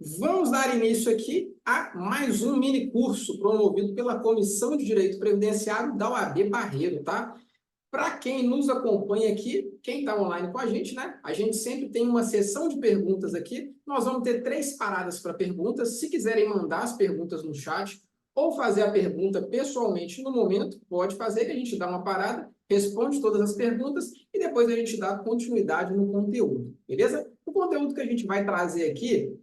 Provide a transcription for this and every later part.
Vamos dar início aqui a mais um mini curso promovido pela Comissão de Direito Previdenciário da OAB Barreiro, tá? Para quem nos acompanha aqui, quem está online com a gente, né? A gente sempre tem uma sessão de perguntas aqui. Nós vamos ter 3 paradas para perguntas. Se quiserem mandar as perguntas no chat ou fazer a pergunta pessoalmente no momento, pode fazer, que a gente dá uma parada, responde todas as perguntas e depois a gente dá continuidade no conteúdo, beleza? O conteúdo que a gente vai trazer aqui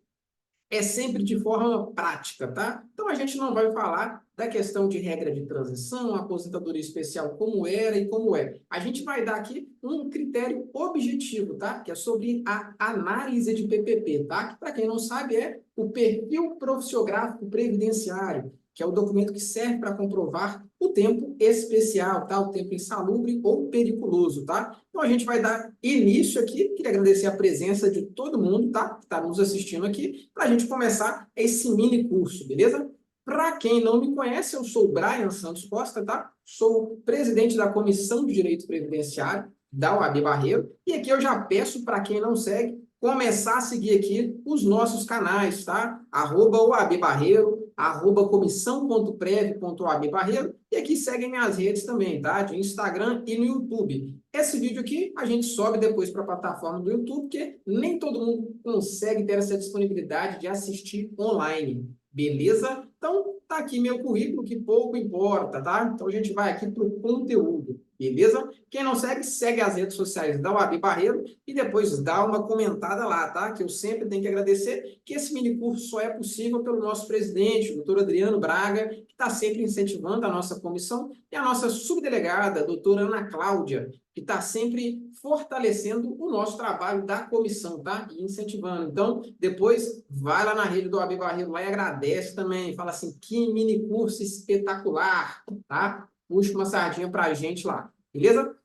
é sempre de forma prática, tá? Então, a gente não vai falar da questão de regra de transição, aposentadoria especial, como era e como é. A gente vai dar aqui um critério objetivo, tá? Que é sobre a análise de PPP, tá? Que, para quem não sabe, é o perfil profissiográfico previdenciário, que é o documento que serve para comprovar o tempo especial, tá? O tempo insalubre ou periculoso, tá? Então, a gente vai dar início aqui. Queria agradecer a presença de todo mundo, tá? Que está nos assistindo aqui, para a gente começar esse mini curso, beleza? Para quem não me conhece, eu sou o Brian Santos Costa, tá? Sou presidente da Comissão de Direito Previdenciário da OAB Barreiro. E aqui eu já peço para quem não segue, começar a seguir aqui os nossos canais, tá? @OAB Barreiro, @comissão.prev.oab Barreiro, e aqui seguem minhas redes também, tá? De Instagram e no YouTube. Esse vídeo aqui a gente sobe depois para a plataforma do YouTube, porque nem todo mundo consegue ter essa disponibilidade de assistir online, beleza? Então, tá aqui meu currículo, que pouco importa, tá? Então, a gente vai aqui para o conteúdo, beleza? Quem não segue, segue as redes sociais da OAB Barreiro e depois dá uma comentada lá, tá? Que eu sempre tenho que agradecer, que esse mini curso só é possível pelo nosso presidente, o doutor Adriano Braga, que está sempre incentivando a nossa comissão, e a nossa subdelegada, a doutora Ana Cláudia, que está sempre fortalecendo o nosso trabalho da comissão, tá? E incentivando. Então, depois, vai lá na rede do OAB Barreiro lá e agradece também. Fala assim, que mini curso espetacular, tá? Puxa uma sardinha para a gente lá, beleza?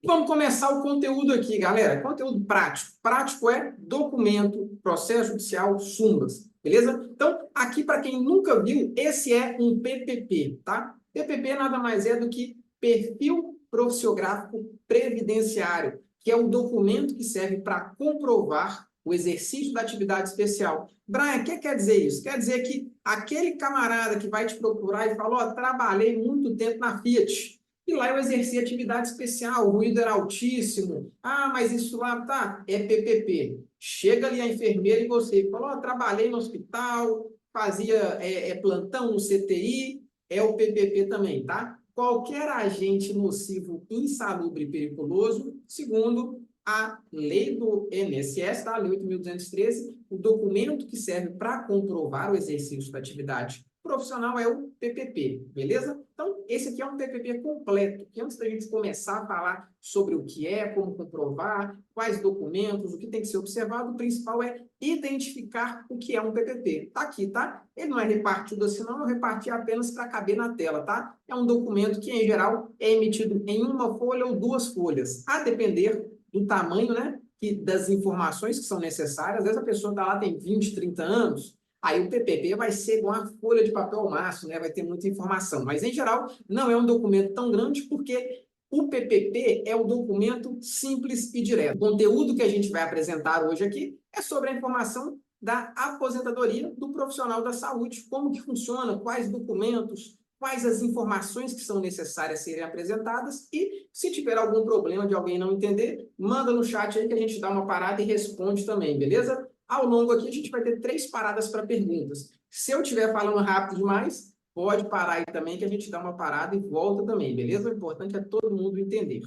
Vamos começar o conteúdo aqui, galera. Conteúdo prático. Prático é documento, processo judicial, súmulas, beleza? Então, aqui, para quem nunca viu, esse é um PPP, tá? PPP nada mais é do que perfil profissiográfico previdenciário, que é um documento que serve para comprovar o exercício da atividade especial. Brian, o que quer dizer isso? Quer dizer que aquele camarada que vai te procurar e fala, ó, trabalhei muito tempo na Fiat, e lá eu exerci atividade especial, o ruído era altíssimo. Ah, mas isso lá, tá, é PPP. Chega ali a enfermeira e você fala, oh, trabalhei no hospital, fazia plantão no CTI, é o PPP também, tá? Qualquer agente nocivo, insalubre e periculoso, segundo a lei do INSS, tá? A lei 8.213, o documento que serve para comprovar o exercício da atividade profissional é o PPP, beleza? Então, esse aqui é um PPP completo, que antes da gente começar a falar sobre o que é, como comprovar, quais documentos, o que tem que ser observado, o principal é identificar o que é um PPP. Tá aqui, tá? Ele não é repartido assim, não, eu reparti apenas para caber na tela, tá? É um documento que, em geral, é emitido em uma folha ou 2 folhas, a depender do tamanho, né, das informações que são necessárias. Às vezes a pessoa está lá, tem 20, 30 anos, aí o PPP vai ser igual uma folha de papel maço, né? Vai ter muita informação. Mas, em geral, não é um documento tão grande, porque o PPP é um documento simples e direto. O conteúdo que a gente vai apresentar hoje aqui é sobre a informação da aposentadoria do profissional da saúde, como que funciona, quais documentos, quais as informações que são necessárias serem apresentadas, e se tiver algum problema de alguém não entender, manda no chat aí que a gente dá uma parada e responde também, beleza? Ao longo aqui, a gente vai ter 3 paradas para perguntas. Se eu estiver falando rápido demais, pode parar aí também, que a gente dá uma parada e volta também, beleza? O importante é todo mundo entender.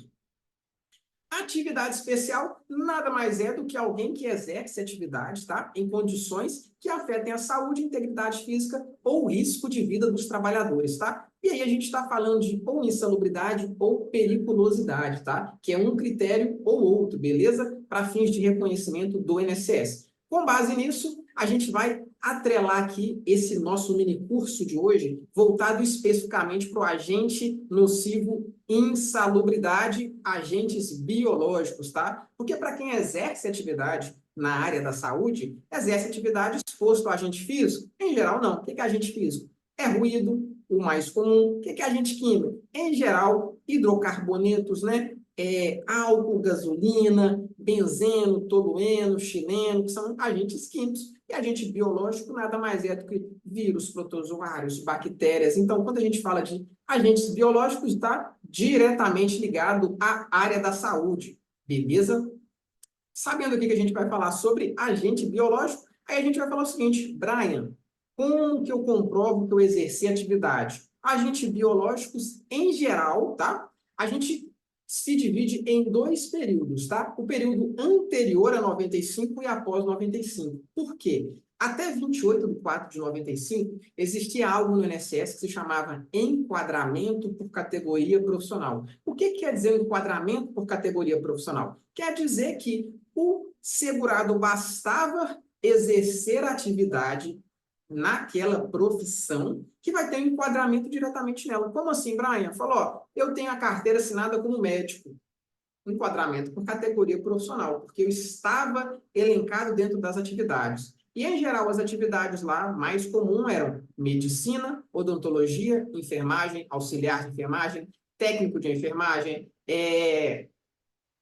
Atividade especial nada mais é do que alguém que exerce atividade, tá? Em condições que afetem a saúde, integridade física ou risco de vida dos trabalhadores, tá? E aí a gente está falando de ou insalubridade ou periculosidade, tá? Que é um critério ou outro, beleza? Para fins de reconhecimento do INSS. Com base nisso, a gente vai atrelar aqui esse nosso mini curso de hoje, voltado especificamente para o agente nocivo insalubridade, agentes biológicos, tá? Porque para quem exerce atividade na área da saúde, exerce atividade exposto a agente físico? Em geral, não. O que é agente físico? É ruído, o mais comum. O que é agente químico? Em geral, hidrocarbonetos, né? Álcool, gasolina, benzeno, tolueno, xileno, que são agentes químicos. E agente biológico nada mais é do que vírus, protozoários, bactérias. Então, quando a gente fala de agentes biológicos, está diretamente ligado à área da saúde, beleza? Sabendo aqui que a gente vai falar sobre agente biológico, aí a gente vai falar o seguinte, Brian, como que eu comprovo que eu exerci atividade? Agentes biológicos, em geral, tá? A gente se divide em dois períodos, tá? O período anterior a 95 e após 95. Por quê? Até 28 de 4 de 95, existia algo no INSS que se chamava enquadramento por categoria profissional. O que quer dizer enquadramento por categoria profissional? Quer dizer que o segurado bastava exercer a atividade naquela profissão que vai ter um enquadramento diretamente nela. Como assim, Brian? Falou, ó, eu tenho a carteira assinada como médico. Enquadramento por categoria profissional, porque eu estava elencado dentro das atividades. E, em geral, as atividades lá mais comuns eram medicina, odontologia, enfermagem, auxiliar de enfermagem, técnico de enfermagem,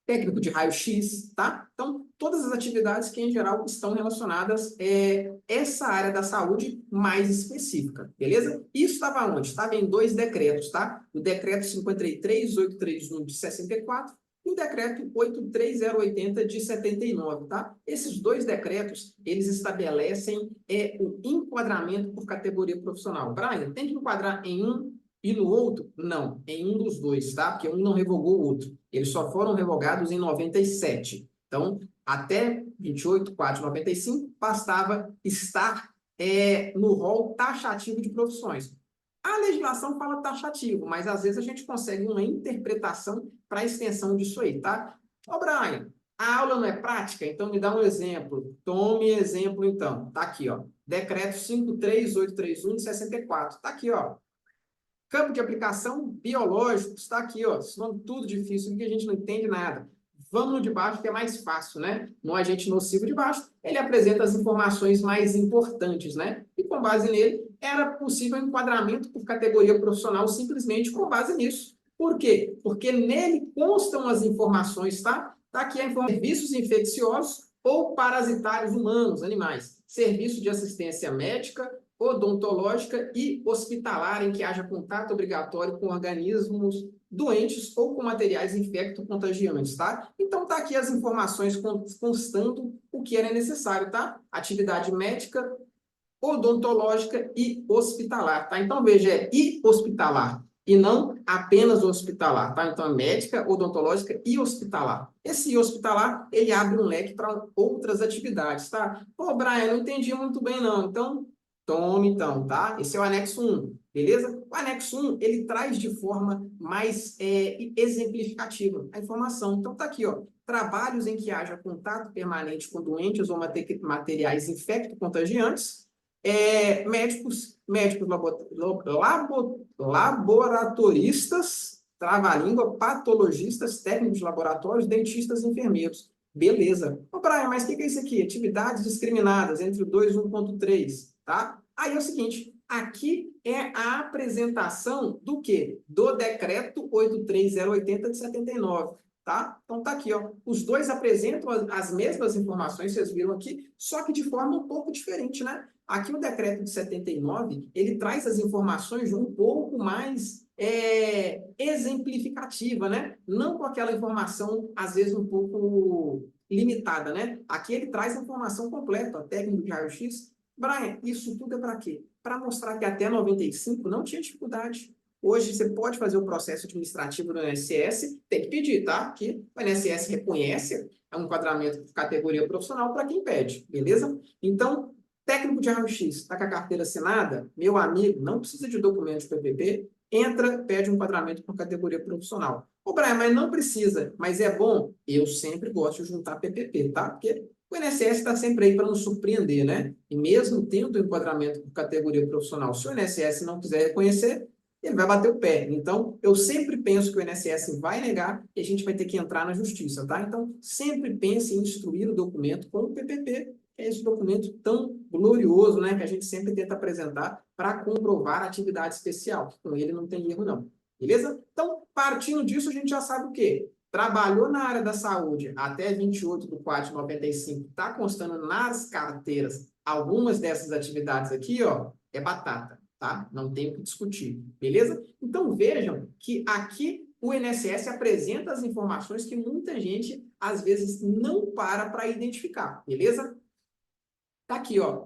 técnico de raio-x, tá? Então, todas as atividades que, em geral, estão relacionadas a essa área da saúde mais específica, beleza? Isso estava onde? Estava em dois decretos, tá? O decreto 53.831 de 64 e o decreto 83080 de 79, tá? Esses dois decretos, eles estabelecem o enquadramento por categoria profissional. Brian, tem que enquadrar em um e no outro? Não, em um dos dois, tá? Porque um não revogou o outro. Eles só foram revogados em 97. Então, até 28 de 4 de 95, bastava estar no rol taxativo de profissões. A legislação fala taxativo, mas às vezes a gente consegue uma interpretação para a extensão disso aí, tá? Ô, Brian, a aula não é prática? Então me dá um exemplo. Tome exemplo, então. Tá aqui, ó. Decreto 53831 de 64. Tá aqui, ó. Campo de aplicação biológico, está aqui, ó. Esse nome tudo difícil, que a gente não entende nada. Vamos no de baixo, que é mais fácil, né? No agente nocivo de baixo, ele apresenta as informações mais importantes, né? E com base nele, era possível enquadramento por categoria profissional simplesmente com base nisso. Por quê? Porque nele constam as informações, tá? Tá aqui a informação: serviços infecciosos ou parasitários humanos, animais, serviço de assistência médica, odontológica e hospitalar em que haja contato obrigatório com organismos doentes ou com materiais infecto-contagiantes, tá? Então, tá aqui as informações constando o que era necessário, tá? Atividade médica, odontológica e hospitalar, tá? Então, veja, e hospitalar, e não apenas hospitalar, tá? Então, é médica, odontológica e hospitalar. Esse hospitalar, ele abre um leque para outras atividades, tá? Pô, Brian, eu não entendi muito bem, não. Então, tome então, tá? Esse é o anexo 1, beleza? O anexo 1, ele traz de forma mais exemplificativa a informação. Então, tá aqui, ó. Trabalhos em que haja contato permanente com doentes ou materiais infecto-contagiantes, médicos laboratoristas, trava-língua, patologistas, técnicos de laboratórios, dentistas e enfermeiros. Beleza. Ô, Brian, mas o que é isso aqui? Atividades discriminadas entre o 2 e 1.3, tá? Aí é o seguinte, aqui é a apresentação do quê? Do decreto 83080 de 79. Tá? Então tá aqui, ó. Os dois apresentam as mesmas informações, vocês viram aqui, só que de forma um pouco diferente, né? Aqui o decreto de 79, ele traz as informações um pouco mais exemplificativa, né? Não com aquela informação, às vezes, um pouco limitada, né? Aqui ele traz a informação completa, ó, técnico de raio-x. Brian, isso tudo é para quê? Para mostrar que até 95 não tinha dificuldade. Hoje você pode fazer o processo administrativo do INSS, tem que pedir, tá? Que o INSS reconhece, é um enquadramento de categoria profissional para quem pede, beleza? Então, técnico de raio-x, está com a carteira assinada? Meu amigo, não precisa de documento de PPP, entra, pede um enquadramento por categoria profissional. Ô, Brian, mas não precisa, mas é bom? Eu sempre gosto de juntar PPP, tá? Porque o INSS está sempre aí para nos surpreender, né? E mesmo tendo o enquadramento por categoria profissional, se o INSS não quiser reconhecer, ele vai bater o pé. Então, eu sempre penso que o INSS vai negar e a gente vai ter que entrar na justiça, tá? Então, sempre pense em instruir o documento com o PPP, que é esse documento tão glorioso, né, que a gente sempre tenta apresentar para comprovar a atividade especial, que com ele não tem erro, não. Beleza? Então, partindo disso, a gente já sabe o quê? trabalhou na área da saúde até 28/4/95, está constando nas carteiras algumas dessas atividades aqui, ó, é batata, tá? Não tem o que discutir, beleza? Então vejam que aqui o INSS apresenta as informações que muita gente, às vezes, não para identificar, beleza? Tá aqui, ó.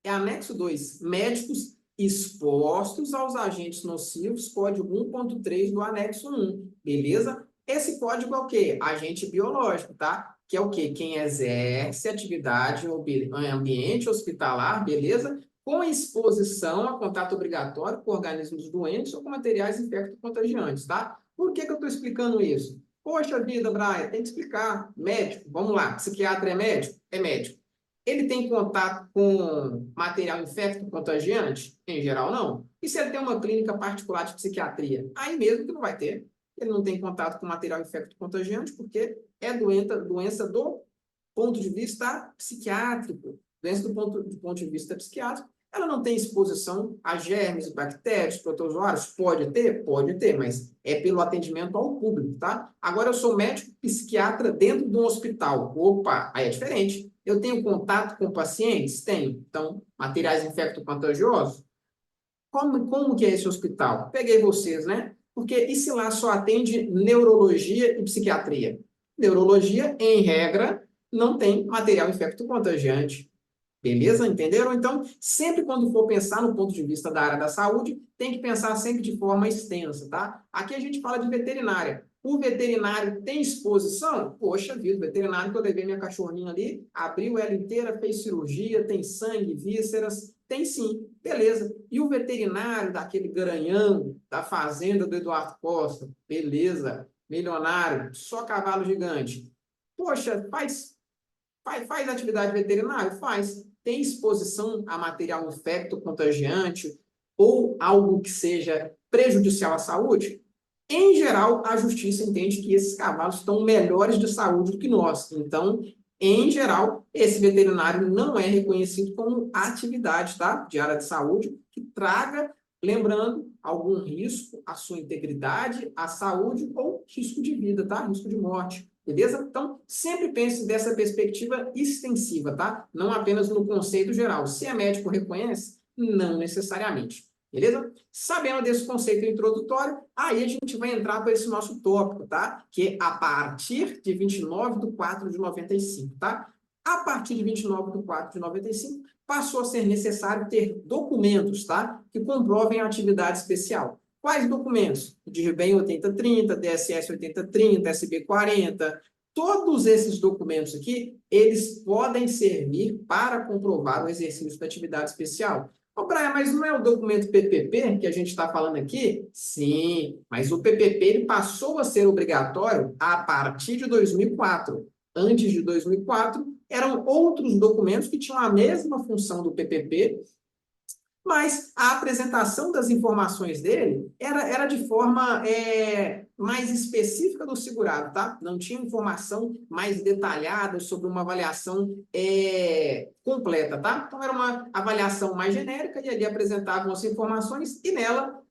É anexo 2, médicos expostos aos agentes nocivos, código 1.3 do anexo 1, beleza? Esse código é o quê? Agente biológico, tá? Que é o quê? Quem exerce atividade em ambiente hospitalar, beleza? Com exposição a contato obrigatório com organismos doentes ou com materiais infecto-contagiantes, tá? Por que eu estou explicando isso? Poxa vida, Brian, tem que explicar. Médico, vamos lá. Psiquiatra é médico? É médico. Ele tem contato com material infecto-contagiante? Em geral, não. E se ele tem uma clínica particular de psiquiatria? Aí mesmo que não vai ter. Ele não tem contato com material infecto-contagiante porque é doença do ponto de vista psiquiátrico. Doença do ponto de vista psiquiátrico. Ela não tem exposição a germes, bactérias, protozoários? Pode ter, mas é pelo atendimento ao público, tá? Agora, eu sou médico psiquiatra dentro de um hospital. Opa, aí é diferente. Eu tenho contato com pacientes? Tenho. Então, materiais infecto-contagiosos? Como que é esse hospital? Peguei vocês, né? Porque e se lá só atende neurologia e psiquiatria? Neurologia, em regra, não tem material infecto-contagiante. Beleza? Entenderam? Então, sempre quando for pensar no ponto de vista da área da saúde, tem que pensar sempre de forma extensa, tá? Aqui a gente fala de veterinária. O veterinário tem exposição? Poxa vida, o veterinário que eu levei minha cachorrinha ali, abriu ela inteira, fez cirurgia, tem sangue, vísceras, tem sim, beleza. E o veterinário daquele garanhão da fazenda do Eduardo Costa? Beleza, milionário, só cavalo gigante. Poxa, faz atividade veterinária? Faz. Tem exposição a material infecto-contagiante ou algo que seja prejudicial à saúde? Em geral, a justiça entende que esses cavalos estão melhores de saúde do que nós. Então, em geral, esse veterinário não é reconhecido como atividade, tá? De área de saúde que traga, lembrando, algum risco à sua integridade, à saúde ou risco de vida, tá? Risco de morte. Beleza? Então, sempre pense dessa perspectiva extensiva, tá? Não apenas no conceito geral. Se é médico, reconhece? Não necessariamente. Beleza? Sabendo desse conceito introdutório, aí a gente vai entrar para esse nosso tópico, tá? Que é a partir de 29/4/95, tá? A partir de 29/4/95, passou a ser necessário ter documentos, tá? Que comprovem a atividade especial. Quais documentos? DIRBEM 8030, DSS 8030, SB40, todos esses documentos aqui, eles podem servir para comprovar o exercício da atividade especial. Ô, Brian, mas não é o documento PPP que a gente está falando aqui? Sim, mas o PPP ele passou a ser obrigatório a partir de 2004. Antes de 2004, eram outros documentos que tinham a mesma função do PPP, mas a apresentação das informações dele era de forma mais específica do segurado, tá? Não tinha informação mais detalhada sobre uma avaliação completa, tá? Então, era uma avaliação mais genérica e ali apresentavam as informações e nela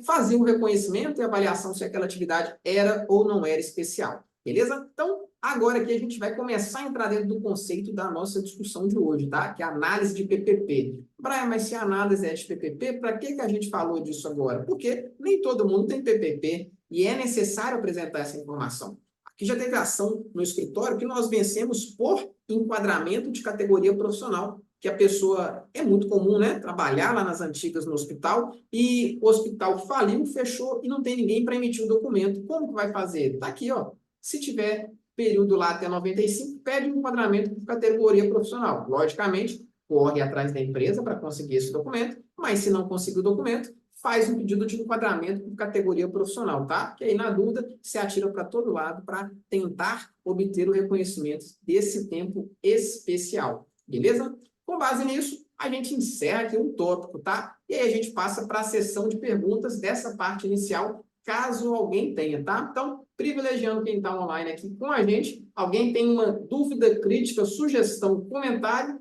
fazia o reconhecimento e avaliação se aquela atividade era ou não era especial. Beleza? Então, agora aqui a gente vai começar a entrar dentro do conceito da nossa discussão de hoje, tá? Que é a análise de PPP. Brian, mas se a análise é de PPP, para que a gente falou disso agora? Porque nem todo mundo tem PPP e é necessário apresentar essa informação. Aqui já teve ação no escritório que nós vencemos por enquadramento de categoria profissional, que a pessoa, é muito comum, né, trabalhar lá nas antigas no hospital e o hospital faliu, fechou e não tem ninguém para emitir o documento. Como que vai fazer? Está aqui, ó. Se tiver período lá até 95, pede um enquadramento por categoria profissional. Logicamente, corre atrás da empresa para conseguir esse documento, mas se não conseguir o documento, faz um pedido de enquadramento por categoria profissional, tá? Que aí, na dúvida, se atira para todo lado para tentar obter o reconhecimento desse tempo especial, beleza? Com base nisso, a gente encerra aqui um tópico, tá? E aí a gente passa para a sessão de perguntas dessa parte inicial, caso alguém tenha, tá? Então, privilegiando quem está online aqui com a gente, alguém tem uma dúvida, crítica, sugestão, comentário,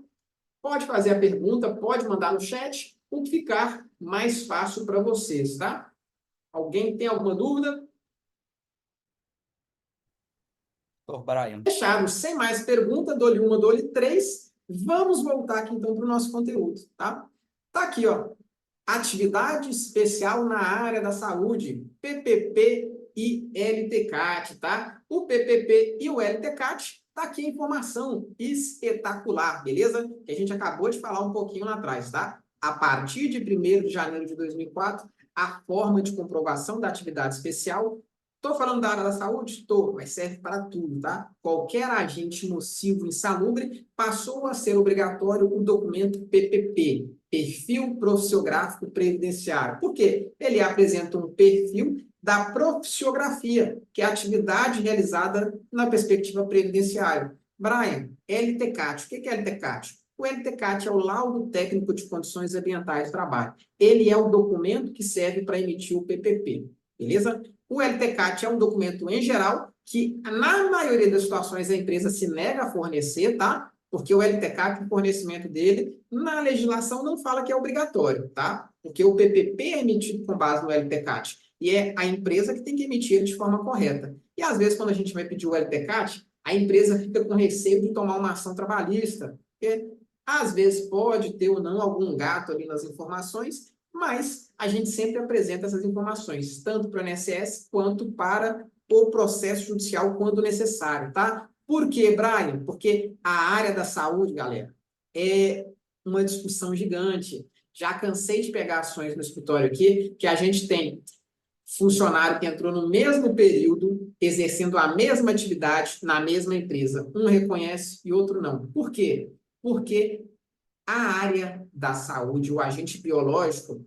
pode fazer a pergunta, pode mandar no chat, o que ficar mais fácil para vocês, tá? Alguém tem alguma dúvida? Doutor Brian. Fechado. Sem mais pergunta, dou-lhe uma, dou-lhe três. Vamos voltar aqui, então, para o nosso conteúdo, tá? Tá aqui, ó. Atividade especial na área da saúde, PPP e LTCAT, tá? O PPP e o LTCAT, tá aqui a informação espetacular, beleza? Que a gente acabou de falar um pouquinho lá atrás, tá? A partir de 1º de janeiro de 2004, a forma de comprovação da atividade especial. Estou falando da área da saúde? Estou, mas serve para tudo, tá? Qualquer agente nocivo insalubre passou a ser obrigatório o documento PPP, Perfil Profissiográfico Previdenciário. Por quê? Ele apresenta um perfil da profissiografia, que é a atividade realizada na perspectiva previdenciária. Brian, LTCAT. O que é LTCAT? O LTCAT é o Laudo Técnico de Condições Ambientais de Trabalho. Ele é o documento que serve para emitir o PPP, beleza? O LTCAT é um documento, em geral, que, na maioria das situações, a empresa se nega a fornecer, tá? Porque o LTCAT, o fornecimento dele, na legislação não fala que é obrigatório, tá? Porque o PPP é emitido com base no LTCAT e é a empresa que tem que emitir ele de forma correta. E, às vezes, quando a gente vai pedir o LTCAT, a empresa fica com receio de tomar uma ação trabalhista, porque, às vezes, pode ter ou não algum gato ali nas informações, mas a gente sempre apresenta essas informações, tanto para o INSS quanto para o processo judicial, quando necessário, tá? Por quê, Brian? Porque a área da saúde, galera, é uma discussão gigante. Já cansei de pegar ações no escritório aqui, que a gente tem funcionário que entrou no mesmo período, exercendo a mesma atividade na mesma empresa. Um reconhece e outro não. Por quê? Porque a área da saúde, o agente biológico,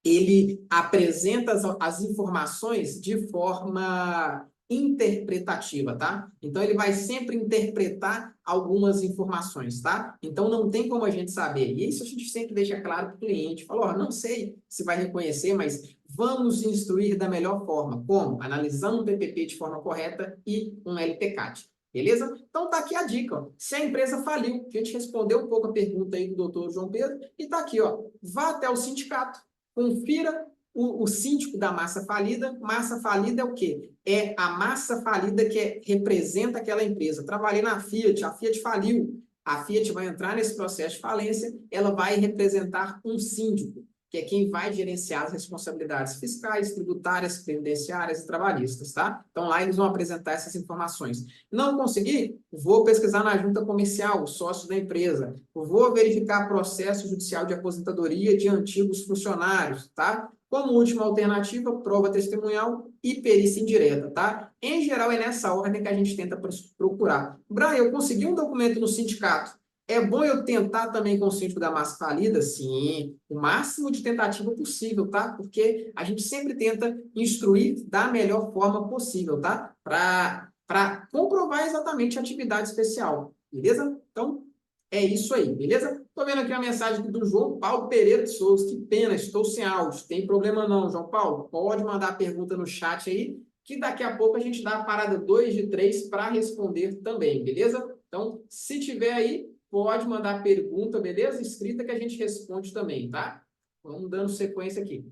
ele apresenta as informações de forma interpretativa, tá? Então, ele vai sempre interpretar algumas informações, tá? Então, não tem como a gente saber. E isso a gente sempre deixa claro para o cliente. Fala, ó, não sei se vai reconhecer, mas vamos instruir da melhor forma. Como? Analisando o PPP de forma correta e um LTCAT. Beleza? Então, tá aqui a dica. Ó. Se a empresa faliu, a gente respondeu um pouco a pergunta aí do doutor João Pedro, e tá aqui, ó. Vá até o sindicato, confira o síndico da massa falida. Massa falida é o quê? É a massa falida que representa aquela empresa. Trabalhei na Fiat, a Fiat faliu. A Fiat vai entrar nesse processo de falência, ela vai representar um síndico, que é quem vai gerenciar as responsabilidades fiscais, tributárias, previdenciárias e trabalhistas, tá? Então, lá eles vão apresentar essas informações. Não conseguir? Vou pesquisar na junta comercial, o sócio da empresa. Vou verificar processo judicial de aposentadoria de antigos funcionários, tá? Como última alternativa, prova testemunhal e perícia indireta, tá? Em geral, é nessa ordem que a gente tenta procurar. Brian, eu consegui um documento no sindicato. É bom eu tentar também com o síndico da massa falida? Sim, o máximo de tentativa possível, tá? Porque a gente sempre tenta instruir da melhor forma possível, tá? Para comprovar exatamente a atividade especial, beleza? Então, é isso aí, beleza? Estou vendo aqui uma mensagem do João Paulo Pereira de Souza. Que pena, estou sem áudio. Tem problema não, João Paulo? Pode mandar a pergunta no chat aí, que daqui a pouco a gente dá a parada 2 de 3 para responder também, beleza? Então, se tiver aí, pode mandar pergunta, beleza? Escrita que a gente responde também, tá? Vamos dando sequência aqui.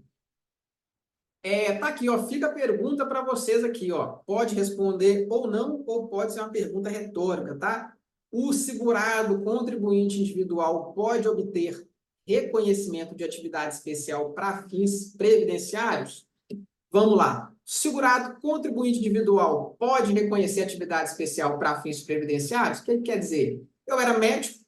Tá aqui, ó. Fica a pergunta para vocês aqui, ó. Pode responder ou não, ou pode ser uma pergunta retórica, tá? O segurado contribuinte individual pode obter reconhecimento de atividade especial para fins previdenciários? Vamos lá. Segurado contribuinte individual pode reconhecer atividade especial para fins previdenciários? O que quer dizer? Eu era médico,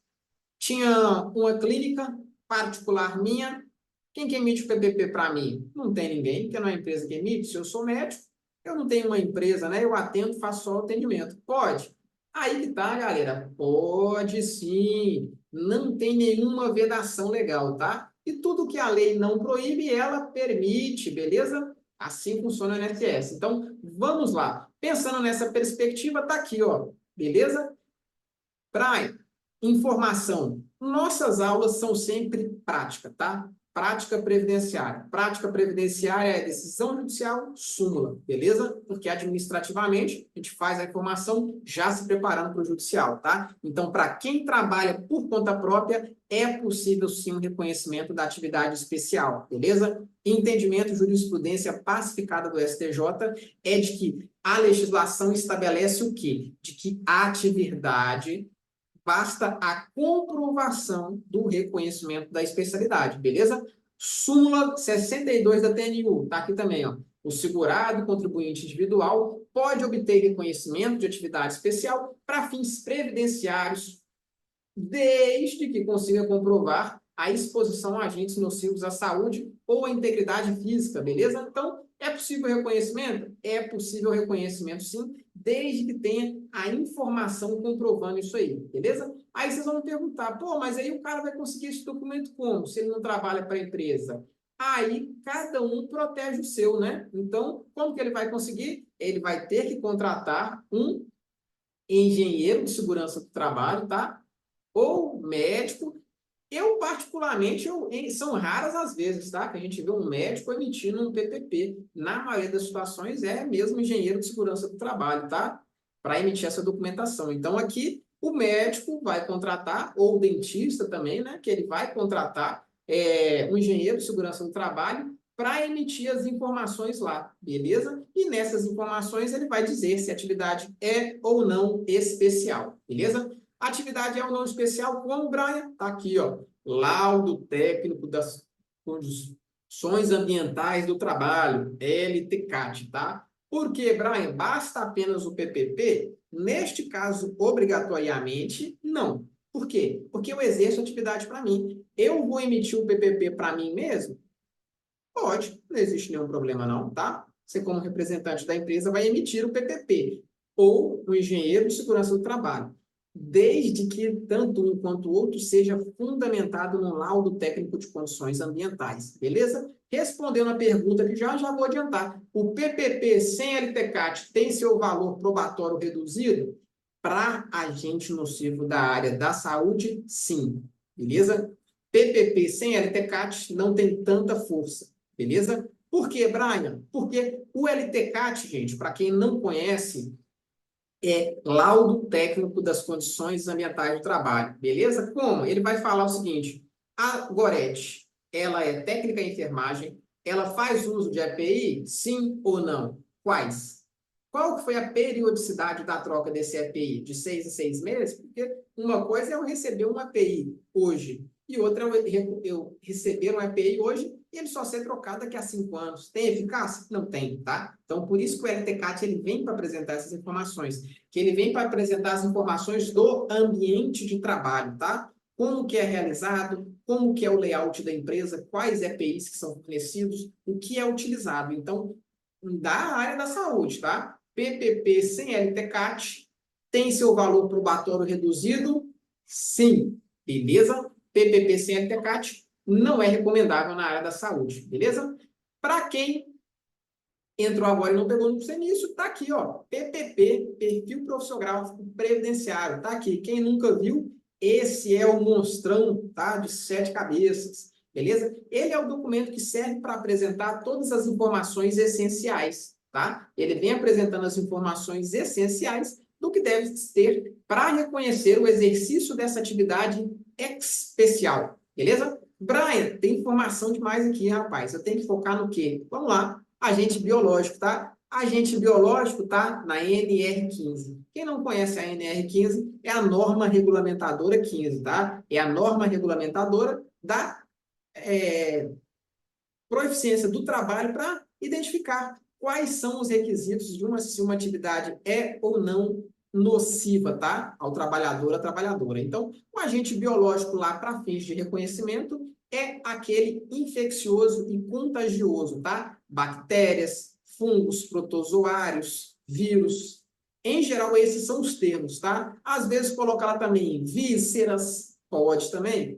tinha uma clínica particular minha. Quem que emite o PPP para mim? Não tem ninguém, porque não é a empresa que emite. Se eu sou médico, eu não tenho uma empresa, né? Eu atendo, faço só o atendimento. Pode? Aí que tá, galera. Pode sim. Não tem nenhuma vedação legal, tá? E tudo que a lei não proíbe, ela permite, beleza? Assim funciona o INSS. Então, vamos lá. Pensando nessa perspectiva, tá aqui, ó. Beleza? Brian, informação. Nossas aulas são sempre prática, tá? Prática previdenciária. Prática previdenciária é decisão judicial, súmula, beleza? Porque administrativamente a gente faz a informação já se preparando para o judicial, tá? Então, para quem trabalha por conta própria, é possível sim um reconhecimento da atividade especial, beleza? Entendimento, jurisprudência pacificada do STJ é de que A legislação estabelece o quê? De que a atividade basta a comprovação do reconhecimento da especialidade, beleza? Súmula 62 da TNU, tá aqui também, ó. O segurado contribuinte individual pode obter reconhecimento de atividade especial para fins previdenciários, desde que consiga comprovar a exposição a agentes nocivos à saúde ou à integridade física, beleza? Então, é possível reconhecimento? É possível reconhecimento, sim, desde que tenha a informação comprovando isso aí, beleza? Aí vocês vão me perguntar, pô, mas aí o cara vai conseguir esse documento como? Se ele não trabalha para a empresa? Aí, cada um protege o seu, né? Então, como que ele vai conseguir? Ele vai ter que contratar um engenheiro de segurança do trabalho, tá? Ou médico. Eu, particularmente, são raras as vezes, tá? Que a gente vê um médico emitindo um PPP. Na maioria das situações, é mesmo engenheiro de segurança do trabalho, tá? Para emitir essa documentação. Então, aqui, o médico vai contratar, ou o dentista também, né? Que ele vai contratar um engenheiro de segurança do trabalho para emitir as informações lá, beleza? E nessas informações ele vai dizer se a atividade é ou não especial, beleza? Atividade é ou não especial, como, Brian? Está aqui, ó. Laudo técnico das condições ambientais do trabalho, LTCAT, tá? Por quê, Brian? Basta apenas o PPP? Neste caso, obrigatoriamente, não. Por quê? Porque eu exerço atividade para mim. Eu vou emitir o PPP para mim mesmo? Pode, não existe nenhum problema não, tá? Você, como representante da empresa, vai emitir o PPP ou o engenheiro de segurança do trabalho, desde que tanto um quanto o outro seja fundamentado no laudo técnico de condições ambientais, beleza? Respondendo a pergunta que já vou adiantar, o PPP sem LTCAT tem seu valor probatório reduzido? Para agente nocivo da área da saúde, sim, beleza? PPP sem LTCAT não tem tanta força. Beleza? Por quê, Brian? Porque o LTCAT, gente, para quem não conhece, é laudo técnico das condições ambientais do trabalho. Beleza? Como? Ele vai falar o seguinte: a Gorete, ela é técnica em enfermagem, ela faz uso de EPI? Sim ou não? Quais? Qual foi a periodicidade da troca desse EPI? De 6 em 6 meses? Porque uma coisa é eu receber um EPI hoje e outra é eu receber um EPI hoje e ele só ser trocado daqui a 5 anos. Tem eficácia? Não tem, tá? Então, por isso que o LTCAT ele vem para apresentar essas informações, que ele vem para apresentar as informações do ambiente de trabalho, tá? Como que é realizado, como que é o layout da empresa, quais EPIs que são fornecidos, o que é utilizado. Então, da área da saúde, tá? PPP sem LTCAT tem seu valor probatório reduzido? Sim. Beleza? PPP sem LTCAT não é recomendável na área da saúde, beleza? Para quem entrou agora e não pegou no início, tá aqui, ó, PPP, Perfil Profissional Previdenciário, tá aqui. Quem nunca viu, esse é o monstrão, tá, de 7 cabeças, beleza? Ele é o documento que serve para apresentar todas as informações essenciais, tá? Ele vem apresentando as informações essenciais do que deve ter para reconhecer o exercício dessa atividade especial, beleza? Brian, tem informação demais aqui, rapaz. Eu tenho que focar no quê? Vamos lá. Agente biológico, tá? Agente biológico tá na NR15. Quem não conhece a NR15 é a norma regulamentadora 15, tá? É a norma regulamentadora da proeficiência do trabalho para identificar quais são os requisitos de se uma atividade é ou não nociva, tá? Ao trabalhador, à trabalhadora. Então, o agente biológico lá para fins de reconhecimento é aquele infeccioso e contagioso, tá? Bactérias, fungos, protozoários, vírus. Em geral, esses são os termos, tá? Às vezes coloca lá também vísceras, pode também,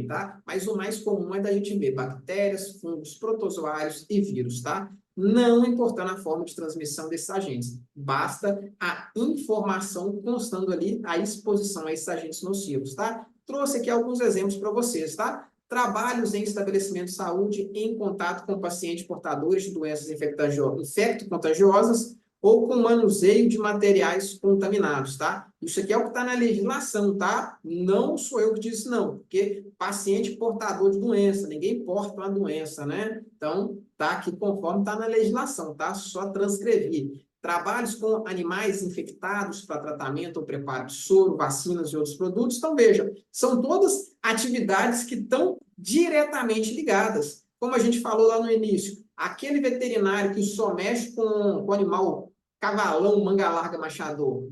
tá? Mas o mais comum é da gente ver bactérias, fungos, protozoários e vírus, tá? Não importando a forma de transmissão desses agentes. Basta a informação constando ali a exposição a esses agentes nocivos, tá? Trouxe aqui alguns exemplos para vocês, tá? Trabalhos em estabelecimento de saúde em contato com pacientes portadores de doenças infecto-contagiosas ou com manuseio de materiais contaminados, tá? Isso aqui é o que está na legislação, tá? Não sou eu que disse não, porque paciente portador de doença, ninguém porta uma doença, né? Então, tá aqui conforme está na legislação, tá? Só transcrever. trabalhos com animais infectados para tratamento ou preparo de soro, vacinas e outros produtos. Então, veja, são todas atividades que estão diretamente ligadas. Como a gente falou lá no início, aquele veterinário que só mexe com o animal cavalão, manga larga, machador,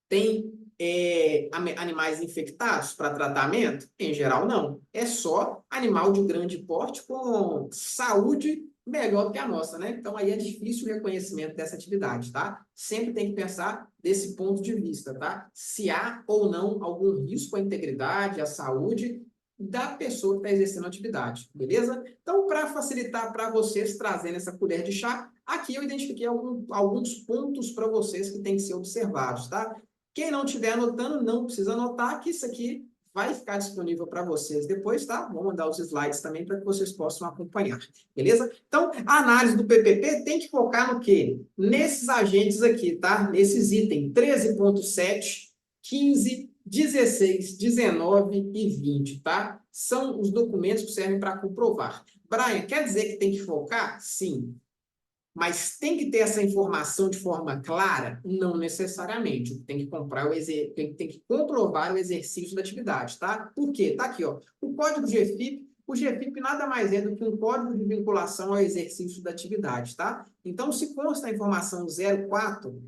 tem animais infectados para tratamento? Em geral, não. É só animal de grande porte com saúde melhor que a nossa, né? Então, aí é difícil o reconhecimento dessa atividade, tá? Sempre tem que pensar desse ponto de vista, tá? Se há ou não algum risco à integridade, à saúde da pessoa que está exercendo a atividade, beleza? Então, para facilitar para vocês trazendo essa colher de chá, aqui eu identifiquei alguns pontos para vocês que têm que ser observados, tá? Quem não estiver anotando, não precisa anotar, que isso aqui vai ficar disponível para vocês depois, tá? Vou mandar os slides também para que vocês possam acompanhar, beleza? Então, a análise do PPP tem que focar no quê? Nesses agentes aqui, tá? Nesses itens 13.7, 15, 16, 19 e 20, tá? São os documentos que servem para comprovar. Brian, quer dizer que tem que focar? Sim. Mas tem que ter essa informação de forma clara? Não necessariamente. Tem que tem que comprovar o exercício da atividade, tá? Por quê? Tá aqui, ó. O código GFIP, o GFIP nada mais é do que um código de vinculação ao exercício da atividade, tá? Então, se consta a informação 04,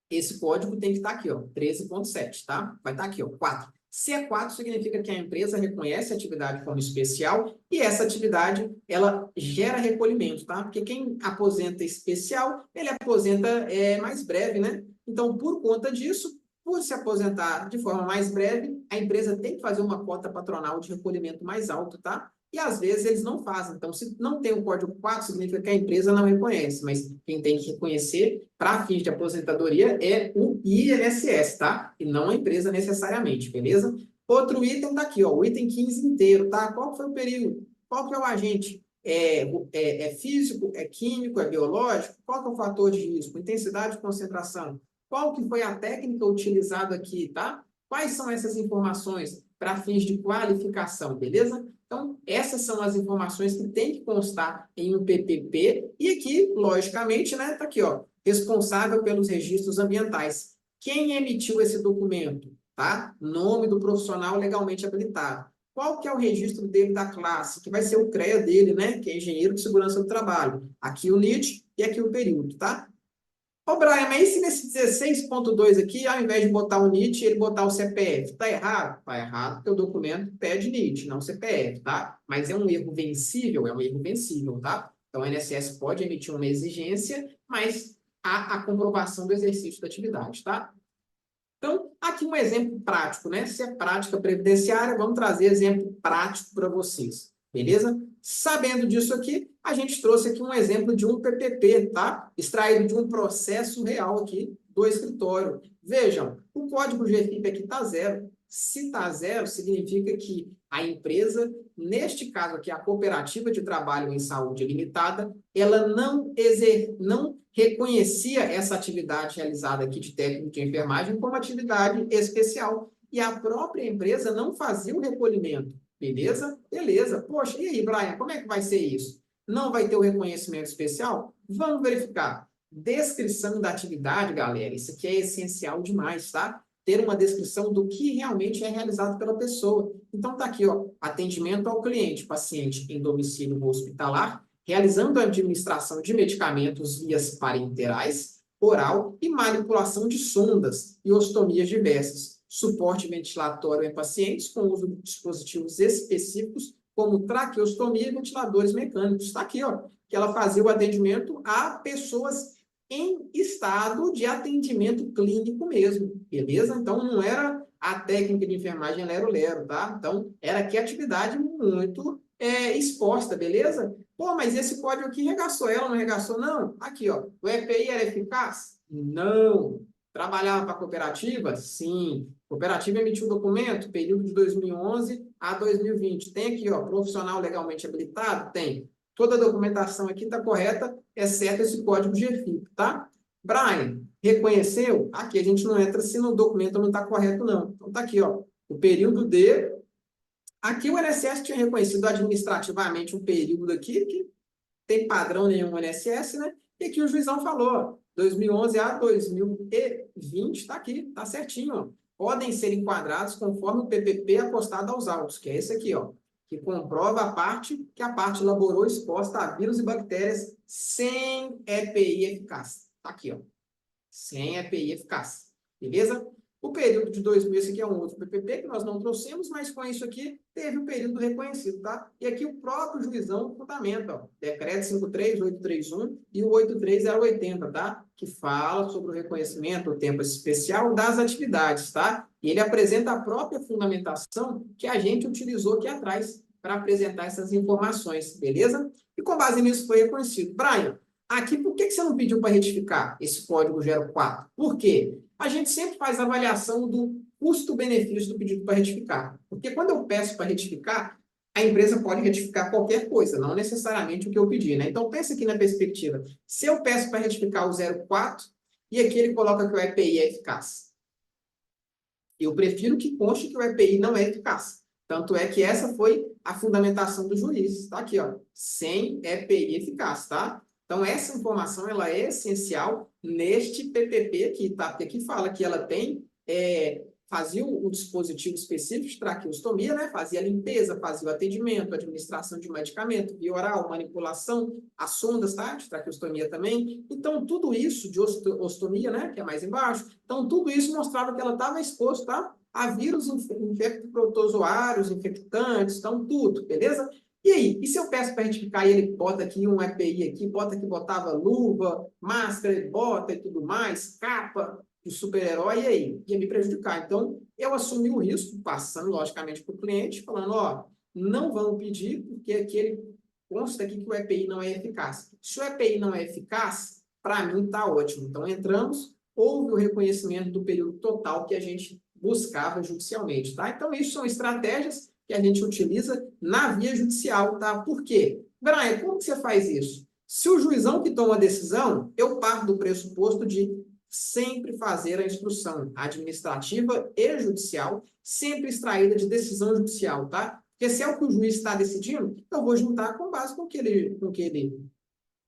esse código tem que estar aqui, ó, 13.7, tá? Vai estar aqui, ó, 4. Se é 4, significa que a empresa reconhece a atividade como especial e essa atividade, ela gera recolhimento, tá? Porque quem aposenta especial, ele aposenta mais breve, né? Então, por conta disso, por se aposentar de forma mais breve, a empresa tem que fazer uma cota patronal de recolhimento mais alto, tá? E às vezes eles não fazem. Então, se não tem o código 4, significa que a empresa não reconhece, mas quem tem que reconhecer para fins de aposentadoria é o INSS, tá? E não a empresa necessariamente, beleza? Outro item está aqui, ó, o item 15 inteiro, tá? Qual foi o período? Qual que é o agente? É físico? É químico? É biológico? Qual que é o fator de risco? Intensidade de concentração? Qual que foi a técnica utilizada aqui, tá? Quais são essas informações para fins de qualificação, beleza? Então, essas são as informações que tem que constar em um PPP. E aqui, logicamente, né, tá aqui, ó, responsável pelos registros ambientais. Quem emitiu esse documento? Tá? Nome do profissional legalmente habilitado. Qual que é o registro dele da classe? Que vai ser o CREA dele, né? Que é Engenheiro de Segurança do Trabalho. Aqui o NIT e aqui o período, tá? Ô, Brian, mas e se nesse 16.2 aqui, ao invés de botar o NIT, ele botar o CPF? Tá errado? Tá errado, porque o documento pede NIT, não CPF, tá? Mas é um erro vencível? É um erro vencível, tá? Então, o INSS pode emitir uma exigência, mas há a comprovação do exercício da atividade, tá? Então, aqui um exemplo prático, né? Se é prática previdenciária, vamos trazer exemplo prático para vocês, beleza? Sabendo disso aqui, a gente trouxe aqui um exemplo de um PPP, tá? Extraído de um processo real aqui do escritório. Vejam, o código GFIP aqui está zero. Se está zero, significa que a empresa, neste caso aqui, a Cooperativa de Trabalho em Saúde Limitada, ela não reconhecia essa atividade realizada aqui de técnico de enfermagem como atividade especial. E a própria empresa não fazia o recolhimento. Beleza? Beleza. Poxa, e aí, Brian, como é que vai ser isso? Não vai ter o reconhecimento especial? Vamos verificar. Descrição da atividade, galera. Isso aqui é essencial demais, tá? Ter uma descrição do que realmente é realizado pela pessoa. Então, tá aqui, ó, atendimento ao cliente, paciente em domicílio hospitalar, realizando a administração de medicamentos vias parenterais, oral e manipulação de sondas e ostomias diversas. Suporte ventilatório em pacientes com uso de dispositivos específicos, como traqueostomia e ventiladores mecânicos. Está aqui, ó, que ela fazia o atendimento a pessoas em estado de atendimento clínico mesmo, beleza? Então, não era a técnica de enfermagem lero-lero, tá? Então, era que atividade muito exposta, beleza? Pô, mas esse código aqui regaçou ela, não regaçou, não? Aqui, ó, o EPI era eficaz? Não. Trabalhava para a cooperativa? Sim. Cooperativa emitiu documento, período de 2011 a 2020. Tem aqui, ó, profissional legalmente habilitado? Tem. Toda a documentação aqui está correta, exceto esse código GFIP, tá? Brian, reconheceu? Aqui a gente não entra se no documento não está correto, não. Então tá aqui, ó, o período de... Aqui o INSS tinha reconhecido administrativamente um período aqui, que tem padrão nenhum no INSS, né? E aqui o juizão falou, 2011 a 2020, está aqui, está certinho, ó. Podem ser enquadrados conforme o PPP acostado aos autos, que é esse aqui, ó, que comprova que a parte laborou exposta a vírus e bactérias sem EPI eficaz. Está aqui, ó, sem EPI eficaz, beleza? O período de 2000, esse aqui é um outro PPP que nós não trouxemos, mas com isso aqui teve o período reconhecido, tá? E aqui o próprio juizão fundamenta, ó, decreto 53831 e o 83080, tá? Que fala sobre o reconhecimento, o tempo especial das atividades, tá? E ele apresenta a própria fundamentação que a gente utilizou aqui atrás para apresentar essas informações, beleza? E com base nisso foi reconhecido. Brian, aqui por que você não pediu para retificar esse código 04? Por quê? A gente sempre faz avaliação do custo-benefício do pedido para retificar. Porque quando eu peço para retificar, a empresa pode retificar qualquer coisa, não necessariamente o que eu pedi, né? Então, pensa aqui na perspectiva. Se eu peço para retificar o 04 e aqui ele coloca que o EPI é eficaz, eu prefiro que conste que o EPI não é eficaz. Tanto é que essa foi a fundamentação do juiz. Está aqui, ó, sem EPI eficaz, tá? Então, essa informação ela é essencial neste PPP aqui, tá? Porque aqui fala que ela tem, fazia o dispositivo específico de traqueostomia, né? Fazia a limpeza, fazia o atendimento, administração de medicamento, via oral, manipulação, as sondas, tá? De traqueostomia também. Então, tudo isso de ostomia, né? Que é mais embaixo. Então, tudo isso mostrava que ela estava exposta, tá? A vírus infecto-protozoários, infectantes, então tudo, beleza? E aí, e se eu peço para retificar e ele bota aqui um EPI aqui, bota que botava luva, máscara, ele bota e tudo mais, capa de super-herói, e aí? Ia me prejudicar. Então, eu assumi o risco, passando, logicamente, para o cliente, falando, ó, não vamos pedir, porque aqui ele consta aqui que o EPI não é eficaz. Se o EPI não é eficaz, para mim está ótimo. Então, entramos, houve o reconhecimento do período total que a gente buscava judicialmente, tá? Então, isso são estratégias que a gente utiliza na via judicial, tá? Por quê? Brian, como que você faz isso? Se o juizão que toma a decisão, eu parto do pressuposto de sempre fazer a instrução administrativa e judicial, sempre extraída de decisão judicial, tá? Porque se é o que o juiz está decidindo, eu vou juntar com base com o que ele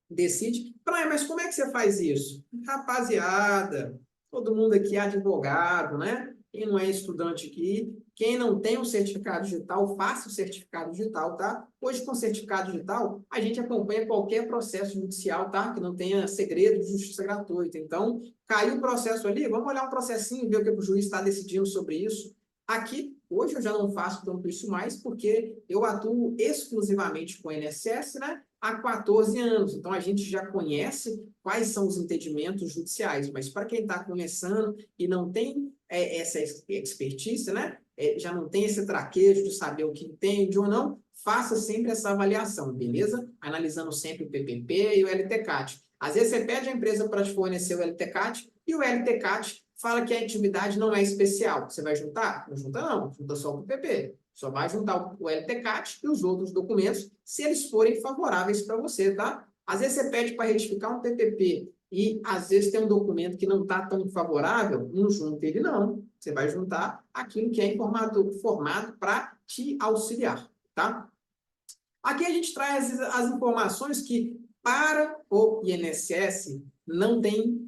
decide. Brian, mas como é que você faz isso? Rapaziada, todo mundo aqui é advogado, né? Quem não é estudante aqui, quem não tem um certificado digital, faça o certificado digital, tá? Hoje, com certificado digital, a gente acompanha qualquer processo judicial, tá? Que não tenha segredo de justiça gratuita. Então, caiu o processo ali, vamos olhar um processinho, ver o que o juiz está decidindo sobre isso. Aqui, hoje eu já não faço tanto isso mais, porque eu atuo exclusivamente com o INSS, né? Há 14 anos. Então, a gente já conhece quais são os entendimentos judiciais. Mas para quem está começando e não tem essa expertise, né? Já não tem esse traquejo de saber o que entende ou não, faça sempre essa avaliação, beleza? Analisando sempre o PPP e o LTCAT. Às vezes você pede a empresa para te fornecer o LTCAT e o LTCAT fala que a atividade não é especial. Você vai juntar? Não junta não, junta só o PPP. Só vai juntar o LTCAT e os outros documentos, se eles forem favoráveis para você, tá? Às vezes você pede para retificar um PPP e às vezes tem um documento que não está tão favorável, não junta ele não. Você vai juntar aquilo que é formado para te auxiliar, tá? Aqui a gente traz as informações que para o INSS não tem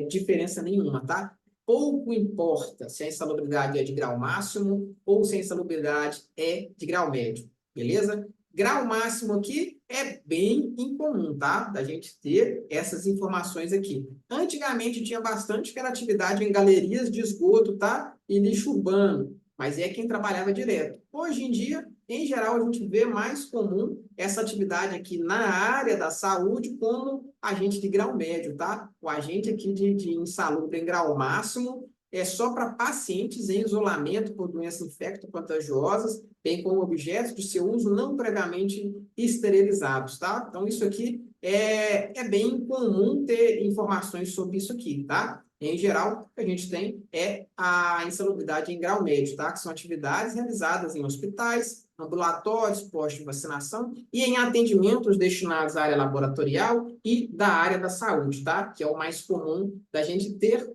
diferença nenhuma, tá? Pouco importa se a insalubridade é de grau máximo ou se a insalubridade é de grau médio, beleza? Grau máximo aqui é bem incomum, tá? Da gente ter essas informações aqui. Antigamente tinha bastante que era atividade em galerias de esgoto, tá? E lixo urbano, mas é quem trabalhava direto. Hoje em dia, em geral, a gente vê mais comum essa atividade aqui na área da saúde como agente de grau médio, tá? O agente aqui de insalubre em grau máximo é só para pacientes em isolamento por doenças infecto-contagiosas, bem como objetos de seu uso não previamente esterilizados, tá? Então, isso aqui é bem comum ter informações sobre isso aqui, tá? Em geral, o que a gente tem é a insalubridade em grau médio, tá? Que são atividades realizadas em hospitais, ambulatórios, postos de vacinação e em atendimentos destinados à área laboratorial e da área da saúde, tá? Que é o mais comum da gente ter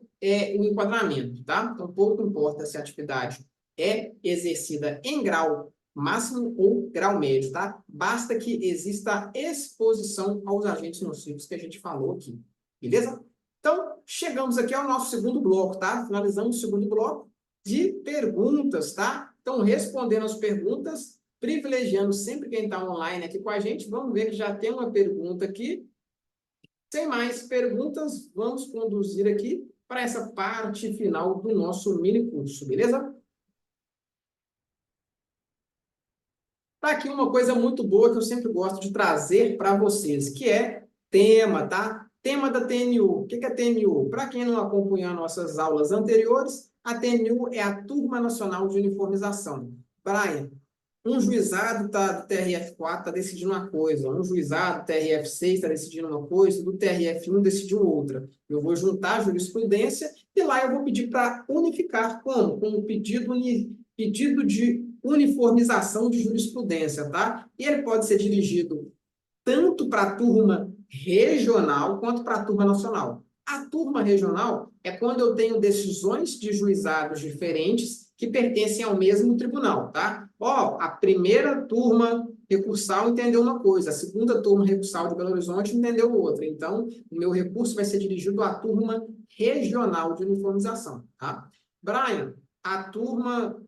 o enquadramento, tá? Então, pouco importa se a atividade é exercida em grau máximo ou grau médio, tá? Basta que exista exposição aos agentes nocivos que a gente falou aqui, Beleza? Então, chegamos aqui ao nosso segundo bloco, tá? Finalizamos o segundo bloco de perguntas, tá? Então, respondendo as perguntas, privilegiando sempre quem está online aqui com a gente. Vamos ver que já tem uma pergunta aqui. Sem mais perguntas, vamos conduzir aqui para essa parte final do nosso mini curso, beleza? Tá aqui uma coisa muito boa que eu sempre gosto de trazer para vocês, que é tema, tá? Tema da TNU. O que é a TNU? Para quem não acompanhou nossas aulas anteriores, a TNU é a Turma Nacional de Uniformização. Brian, um juizado do TRF4 está decidindo uma coisa, um juizado do TRF6 está decidindo uma coisa, do TRF1 decidiu outra. Eu vou juntar a jurisprudência e lá eu vou pedir para unificar. Como? Com um pedido de uniformização de jurisprudência, tá? E ele pode ser dirigido tanto para a turma regional quanto para a turma nacional. A turma regional é quando eu tenho decisões de juizados diferentes que pertencem ao mesmo tribunal, tá? Ó, a primeira turma recursal entendeu uma coisa, a segunda turma recursal de Belo Horizonte entendeu outra. Então, o meu recurso vai ser dirigido à turma regional de uniformização, tá? Brian,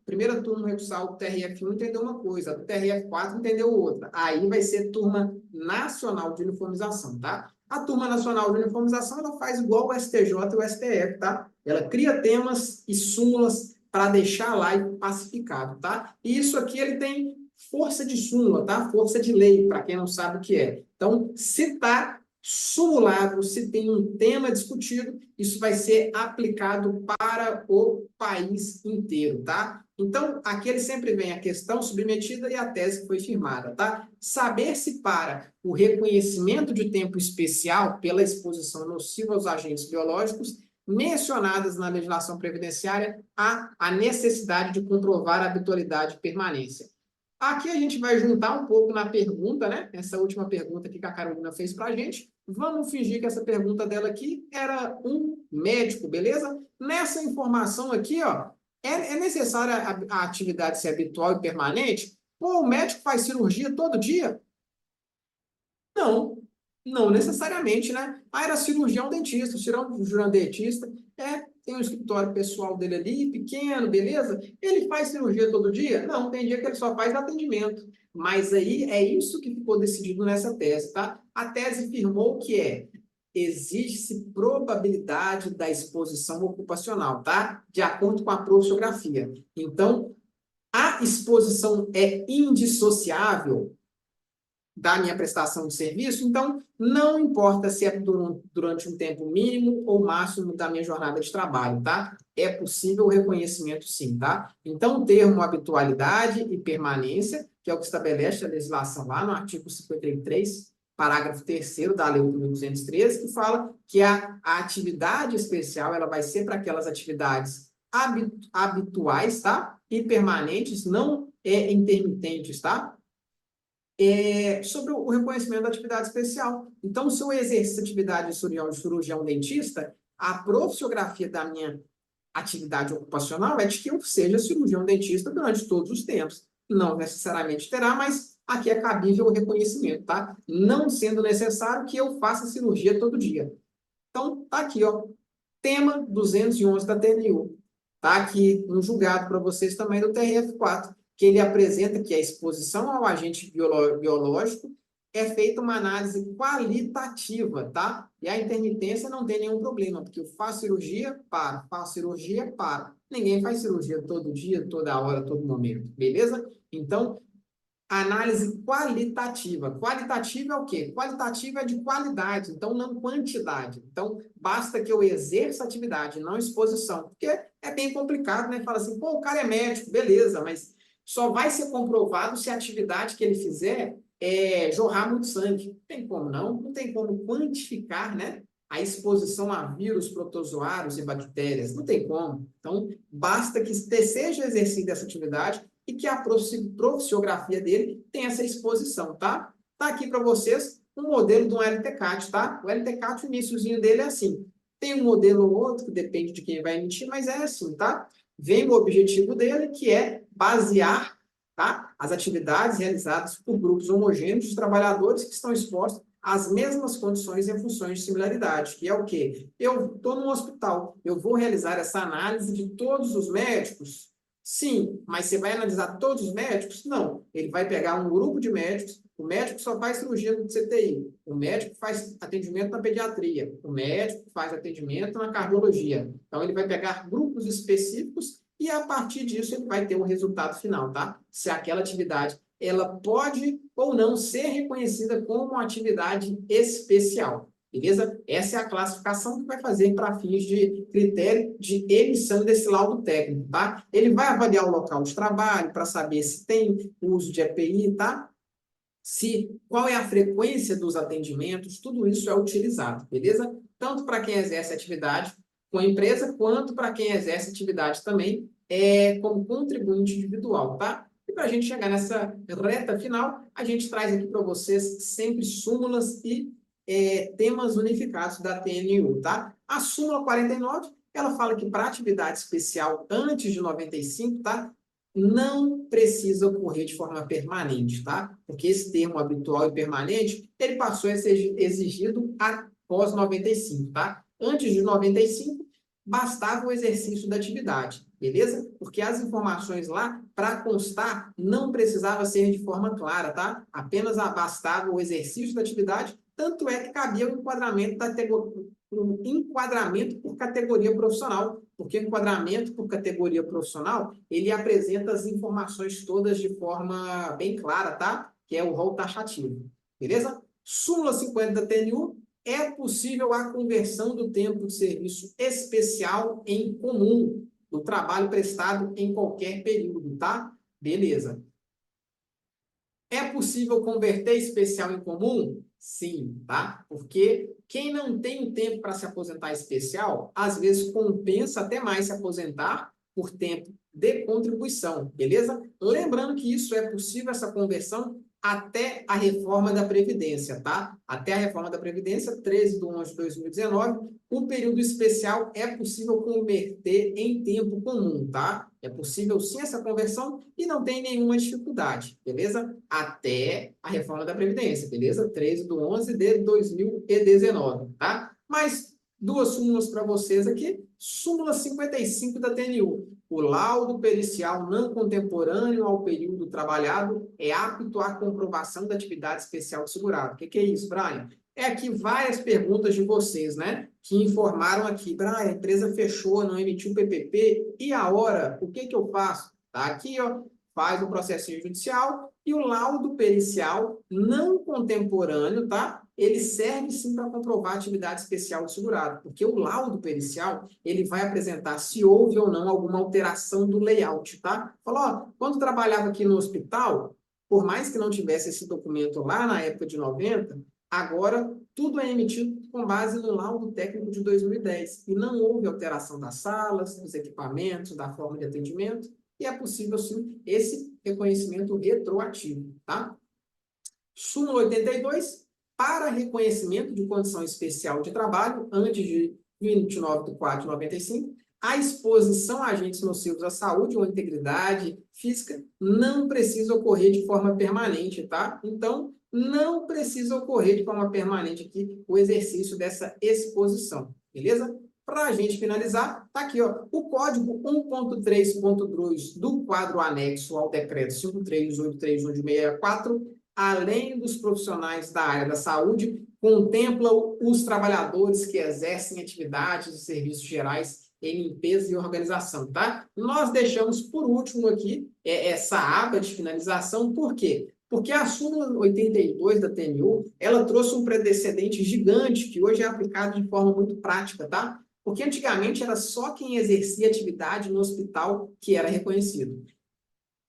primeira turma recursal do TRF1 entendeu uma coisa, a do TRF4 entendeu outra. Aí vai ser turma nacional de uniformização, tá? A turma nacional de uniformização, ela faz igual o STJ e o STF, tá? Ela cria temas e súmulas para deixar lá e pacificado, tá? E isso aqui, ele tem força de súmula, tá? Força de lei, para quem não sabe o que é. Então, se está simulado, se tem um tema discutido, isso vai ser aplicado para o país inteiro, tá? Então, aqui ele sempre vem a questão submetida e a tese que foi firmada, tá? Saber se para o reconhecimento de tempo especial pela exposição nociva aos agentes biológicos mencionadas na legislação previdenciária há a necessidade de comprovar a habitualidade e permanência. Aqui a gente vai juntar um pouco na pergunta, né? Essa última pergunta aqui que a Carolina fez para a gente. Vamos fingir que essa pergunta dela aqui era um médico, beleza? Nessa informação aqui, ó, é necessária a atividade ser habitual e permanente? Pô, o médico faz cirurgia todo dia? Não, não necessariamente, né? Ah, era cirurgião dentista, cirurgião dentista, tem um escritório pessoal dele ali, pequeno, beleza? Ele faz cirurgia todo dia? Não, tem dia que ele só faz atendimento. Mas aí é isso que ficou decidido nessa tese, tá? A tese firmou que existe probabilidade da exposição ocupacional, tá? De acordo com a profissiografia. Então, a exposição é indissociável da minha prestação de serviço, então não importa se é durante um tempo mínimo ou máximo da minha jornada de trabalho, tá? É possível o reconhecimento sim, tá? Então, o termo habitualidade e permanência, que é o que estabelece a legislação lá no artigo 53, parágrafo 3º da Lei 8.213, que fala que a atividade especial ela vai ser para aquelas atividades habituais, tá? E permanentes, não intermitentes, tá? Sobre o reconhecimento da atividade especial. Então, se eu exerço atividade de cirurgião dentista, a profissiografia da minha atividade ocupacional é de que eu seja cirurgião dentista durante todos os tempos. Não necessariamente terá, mas aqui é cabível o reconhecimento, tá? Não sendo necessário que eu faça cirurgia todo dia. Então, tá aqui, ó, tema 211 da TNU. Tá aqui um julgado para vocês também do TRF4, que ele apresenta que a exposição ao agente biológico é feita uma análise qualitativa, tá? E a intermitência não tem nenhum problema, porque eu faço cirurgia, paro, faço cirurgia, paro. Ninguém faz cirurgia todo dia, toda hora, todo momento, beleza? Então, análise qualitativa. Qualitativa é o quê? Qualitativa é de qualidade, então não quantidade. Então, basta que eu exerça atividade, não exposição. Porque é bem complicado, né? Fala assim, pô, o cara é médico, beleza, mas só vai ser comprovado se a atividade que ele fizer jorrar muito sangue. Não tem como não, não tem como quantificar, né? A exposição a vírus, protozoários e bactérias. Não tem como. Então, basta que seja exercida essa atividade e que a profissiografia dele tem essa exposição, tá? Tá aqui para vocês um modelo de um LTCAT, tá? O LTCAT, o iniciozinho dele é assim. Tem um modelo ou outro, que depende de quem vai emitir, mas é assim, tá? Vem o objetivo dele, que é basear, tá, as atividades realizadas por grupos homogêneos de trabalhadores que estão expostos as mesmas condições em funções de similaridade, que é o quê? Eu estou num hospital, eu vou realizar essa análise de todos os médicos? Sim, mas você vai analisar todos os médicos? Não. Ele vai pegar um grupo de médicos, o médico só faz cirurgia no CTI, o médico faz atendimento na pediatria, o médico faz atendimento na cardiologia. Então, ele vai pegar grupos específicos e, a partir disso, ele vai ter um resultado final, tá? Se aquela atividade ela pode ou não ser reconhecida como uma atividade especial. Beleza? Essa é a classificação que vai fazer para fins de critério de emissão desse laudo técnico, tá? Ele vai avaliar o local de trabalho para saber se tem uso de EPI, tá? Qual é a frequência dos atendimentos, tudo isso é utilizado, beleza? Tanto para quem exerce atividade com a empresa, quanto para quem exerce atividade também como contribuinte individual, tá? E para a gente chegar nessa reta final, a gente traz aqui para vocês sempre súmulas e temas unificados da TNU, tá? A súmula 49, ela fala que para atividade especial antes de 95, tá? Não precisa ocorrer de forma permanente, tá? Porque esse termo habitual e permanente, ele passou a ser exigido após 95, tá? Antes de 95, bastava o exercício da atividade, beleza? Porque as informações lá, para constar, não precisava ser de forma clara, tá? Apenas bastava o exercício da atividade, tanto é que cabia o enquadramento por categoria profissional, porque o enquadramento por categoria profissional, ele apresenta as informações todas de forma bem clara, tá? Que é o rol taxativo, beleza? Súmula 50 da TNU, é possível a conversão do tempo de serviço especial em comum, do trabalho prestado em qualquer período, tá? Beleza. É possível converter especial em comum? Sim, tá? Porque quem não tem tempo para se aposentar especial, às vezes compensa até mais se aposentar por tempo de contribuição, beleza? Lembrando que isso é possível, essa conversão, até a reforma da Previdência, tá? Até a reforma da Previdência, 13 de 11 de 2019, o período especial é possível converter em tempo comum, tá? É possível sim essa conversão e não tem nenhuma dificuldade, beleza? Até a reforma da Previdência, beleza? 13 de 11 de 2019, tá? Mas duas súmulas para vocês aqui. Súmula 55 da TNU. O laudo pericial não contemporâneo ao período trabalhado é apto à comprovação da atividade especial do segurado. O que é isso, Brian? É aqui várias perguntas de vocês, né? Que informaram aqui, Brian, a empresa fechou, não emitiu PPP, e a hora? O que eu faço? Tá aqui, ó, faz o processinho judicial e o laudo pericial não contemporâneo, tá? Ele serve sim para comprovar a atividade especial do segurado, porque o laudo pericial, ele vai apresentar se houve ou não alguma alteração do layout, tá? Falou, ó, quando trabalhava aqui no hospital, por mais que não tivesse esse documento lá na época de 90, agora tudo é emitido com base no laudo técnico de 2010 e não houve alteração das salas, dos equipamentos, da forma de atendimento, e é possível sim esse reconhecimento retroativo, tá? Súmula 82, para reconhecimento de condição especial de trabalho, antes de 29 de 4 de 95, a exposição a agentes nocivos à saúde ou à integridade física não precisa ocorrer de forma permanente, tá? Então, não precisa ocorrer de forma permanente aqui o exercício dessa exposição, beleza? Para a gente finalizar, tá aqui, ó, o código 1.3.2 do quadro anexo ao decreto 5383 de 64, além dos profissionais da área da saúde, contemplam os trabalhadores que exercem atividades e serviços gerais em limpeza e organização, tá? Nós deixamos por último aqui essa aba de finalização, por quê? Porque a súmula 82 da TNU, ela trouxe um precedente gigante que hoje é aplicado de forma muito prática, tá? Porque antigamente era só quem exercia atividade no hospital que era reconhecido.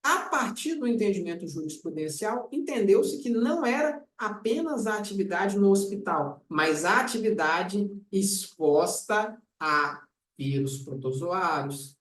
A partir do entendimento jurisprudencial, entendeu-se que não era apenas a atividade no hospital, mas a atividade exposta a vírus protozoários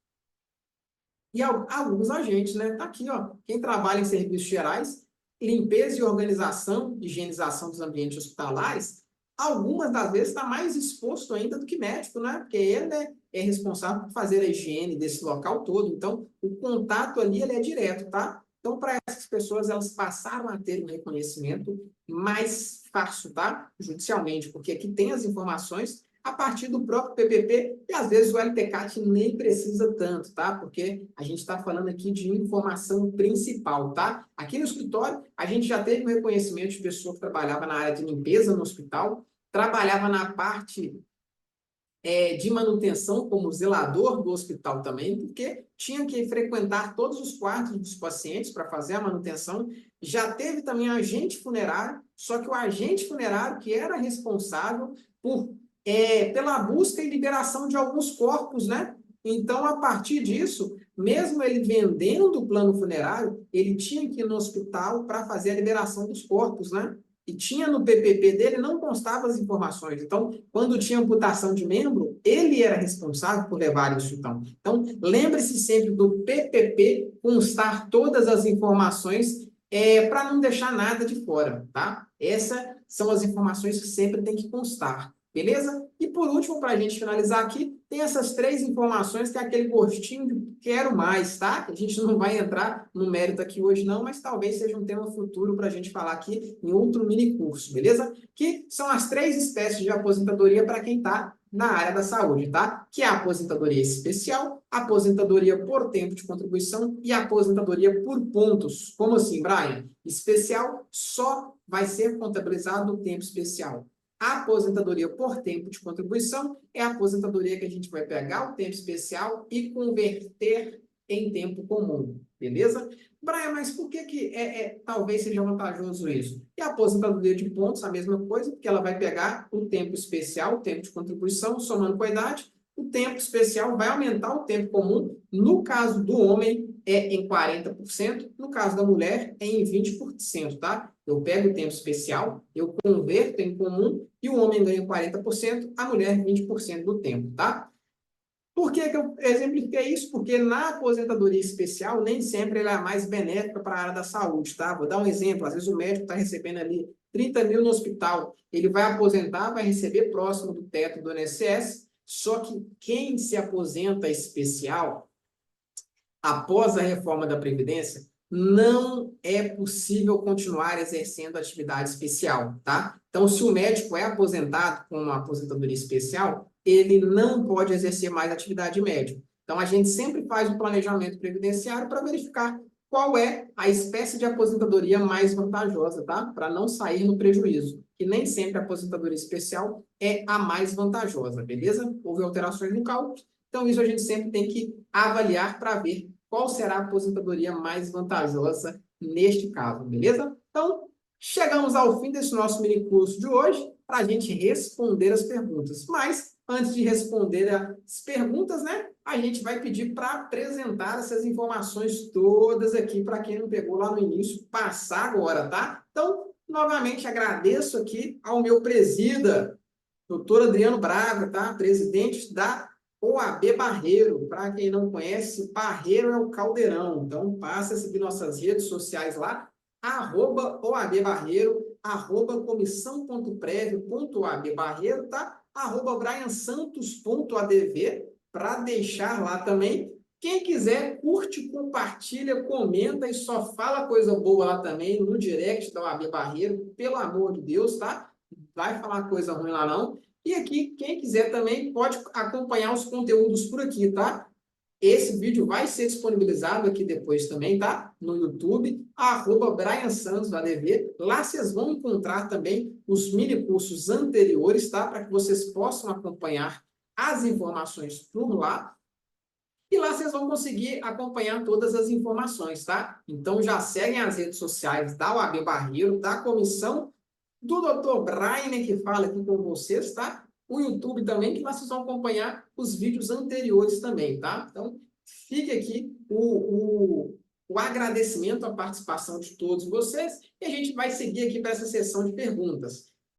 e alguns agentes, né? Tá aqui, ó. Quem trabalha em serviços gerais, limpeza e organização, higienização dos ambientes hospitalares, algumas das vezes está mais exposto ainda do que médico, né? Porque ele, né, é responsável por fazer a higiene desse local todo. Então, o contato ali ele é direto, tá? Então, para essas pessoas, elas passaram a ter um reconhecimento mais fácil, tá? Judicialmente, porque aqui tem as informações a partir do próprio PPP, e às vezes o LTCAT nem precisa tanto, tá? Porque a gente está falando aqui de informação principal, tá? Aqui no escritório, a gente já teve um reconhecimento de pessoa que trabalhava na área de limpeza no hospital, trabalhava na parte de manutenção como zelador do hospital também, porque tinha que frequentar todos os quartos dos pacientes para fazer a manutenção. Já teve também agente funerário, só que o agente funerário que era responsável pela busca e liberação de alguns corpos, né? Então, a partir disso, mesmo ele vendendo o plano funerário, ele tinha que ir no hospital para fazer a liberação dos corpos, né? E tinha no PPP dele, não constava as informações. Então, quando tinha amputação de membro, ele era responsável por levar isso. Então lembre-se sempre do PPP constar todas as informações para não deixar nada de fora, tá? Essas são as informações que sempre tem que constar, beleza? E por último, para a gente finalizar aqui, tem essas 3 informações que é aquele gostinho de quero mais, tá? A gente não vai entrar no mérito aqui hoje não, mas talvez seja um tema futuro para a gente falar aqui em outro mini curso, beleza? Que são as 3 espécies de aposentadoria para quem está na área da saúde, tá? Que é a aposentadoria especial, a aposentadoria por tempo de contribuição e a aposentadoria por pontos. Como assim, Brian? Especial só vai ser contabilizado no tempo especial. A aposentadoria por tempo de contribuição é a aposentadoria que a gente vai pegar o tempo especial e converter em tempo comum, beleza? Brian, mas por que talvez seja vantajoso isso? E a aposentadoria de pontos, a mesma coisa, porque ela vai pegar o tempo especial, o tempo de contribuição, somando com a idade, o tempo especial vai aumentar o tempo comum, no caso do homem é em 40%, no caso da mulher é em 20%, tá? Eu pego o tempo especial, eu converto em comum e o homem ganha 40%, a mulher 20% do tempo, tá? Por que eu exemplifiquei isso? Porque na aposentadoria especial, nem sempre ela é a mais benéfica para a área da saúde, tá? Vou dar um exemplo, às vezes o médico está recebendo ali 30 mil no hospital, ele vai aposentar, vai receber próximo do teto do INSS, só que quem se aposenta especial, após a reforma da Previdência, não é possível continuar exercendo atividade especial, tá? Então, se o médico é aposentado com uma aposentadoria especial, ele não pode exercer mais atividade médica. Então, a gente sempre faz um planejamento previdenciário para verificar qual é a espécie de aposentadoria mais vantajosa, tá? Para não sair no prejuízo. E nem sempre a aposentadoria especial é a mais vantajosa, beleza? Houve alterações no cálculo, então isso a gente sempre tem que avaliar para ver qual será a aposentadoria mais vantajosa neste caso, beleza? Então, chegamos ao fim desse nosso mini curso de hoje para a gente responder as perguntas. Mas, antes de responder as perguntas, né, a gente vai pedir para apresentar essas informações todas aqui para quem não pegou lá no início, passar agora, tá? Então, novamente agradeço aqui ao meu presida, doutor Adriano Braga, tá? Presidente da OAB Barreiro. Para quem não conhece, Barreiro é o caldeirão. Então, passa a seguir nossas redes sociais lá, @OAB Barreiro, @comissão.prev.OAB Barreiro, tá? @briansantos.adv, para deixar lá também. Quem quiser, curte, compartilha, comenta e só fala coisa boa lá também no direct da OAB Barreiro, pelo amor de Deus, tá? Vai falar coisa ruim lá não. E aqui, quem quiser também pode acompanhar os conteúdos por aqui, tá? Esse vídeo vai ser disponibilizado aqui depois também, tá? No YouTube, @BrianSantosADV. Lá vocês vão encontrar também os mini cursos anteriores, tá? Para que vocês possam acompanhar as informações por lá. E lá vocês vão conseguir acompanhar todas as informações, tá? Então já seguem as redes sociais da OAB Barreiro, da comissão do Dr. Brian, que fala aqui com vocês, tá? O YouTube também, que vocês vão acompanhar os vídeos anteriores também, tá? Então, fique aqui o agradecimento à participação de todos vocês e a gente vai seguir aqui para essa sessão de perguntas.